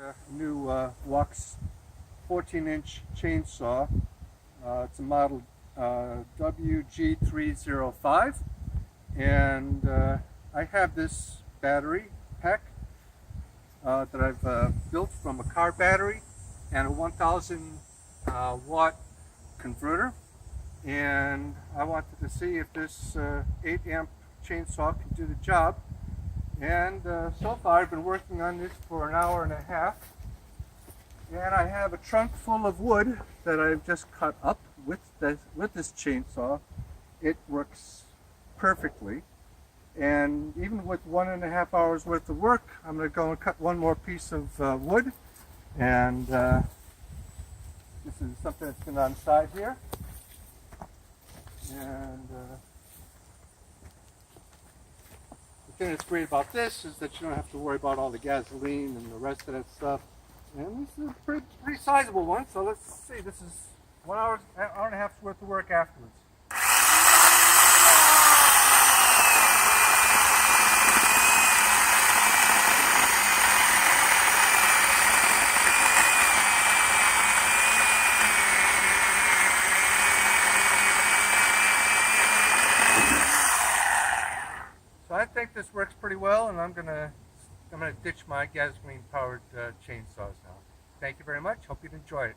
A new Worx 14-inch chainsaw. It's a model WG305, and I have this battery pack that I've built from a car battery and a 1000 watt converter, and I wanted to see if this 8 amp chainsaw can do the job. And so far I've been working on this for an hour and a half, and I have a trunk full of wood that I've just cut up with this chainsaw. It works perfectly, and even with 1.5 hours worth of work, I'm going to go and cut one more piece of wood, and this is something that's been on the side here, and the thing that's great about this is that you don't have to worry about all the gasoline and the rest of that stuff. And this is a pretty sizable one, so let's see. This is 1 hour and a half's worth of work afterwards. So I think this works pretty well, and I'm gonna ditch my gasoline-powered chainsaws now. Thank you very much. Hope you'd enjoy it.